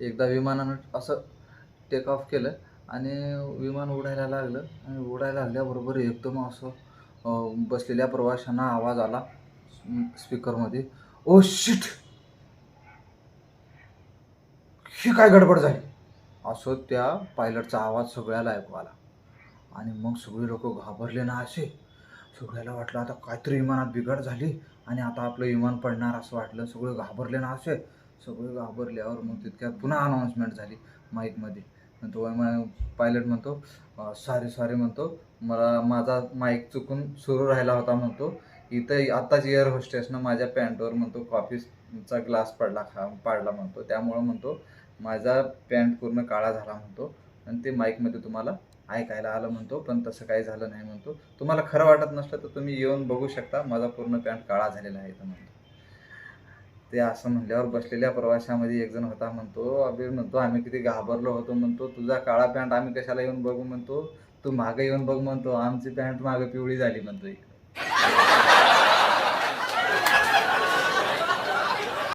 एकदा विमानानं असं टेक ऑफ केलं आणि विमान उडायला लागलं आणि उडायला लागल्याबरोबर एकदम असं बसलेल्या प्रवाशांना आवाज आला स्पीकरमध्ये, "ओ शिट! ही काय गडबड झाली?" असं त्या पायलटचा आवाज सगळ्याला ऐकू आला. आणि मग सगळे लोकं घाबरले ना असे. सगळ्याला वाटलं आता काहीतरी विमानात बिघड झाली आणि आता आपलं विमान पडणार असं वाटलं. सगळे घाबरले ना असे. सगळे घाबरल्यावर मग तितक्यात पुन्हा अनाउन्समेंट झाली माईकमध्ये. तो पायलट म्हणतो, "सॉरी, सॉरी" म्हणतो, "मला माझा माईक चुकून सुरू राहिला होता" म्हणतो. "इथं आत्ताच एअर होस्टेसनं माझ्या पॅन्टवर" म्हणतो "कॉफीचा ग्लास पाडला" म्हणतो. "त्यामुळं" म्हणतो "माझा पॅन्ट पूर्ण काळा झाला" म्हणतो "आणि ते माईकमध्ये तुम्हाला ऐकायला आलं" म्हणतो. "पण तसं काही झालं नाही" म्हणतो. "तुम्हाला खरं वाटत नसलं तर तुम्ही येऊन बघू शकता. माझा पूर्ण पॅन्ट काळा झालेला आहे" म्हणतो. ते असं म्हणल्यावर बसलेल्या प्रवाशामध्ये एक जण होता. म्हणतो, "अबे" म्हणतो, "आम्ही किती घाबरलो होतो" म्हणतो. "तुझा काळा पॅन्ट आम्ही कशाला येऊन बघू" म्हणतो. "तू मागं येऊन बघ" म्हणतो. "आमची पॅन्ट मागं पिवळी झाली" म्हणतो इकडे.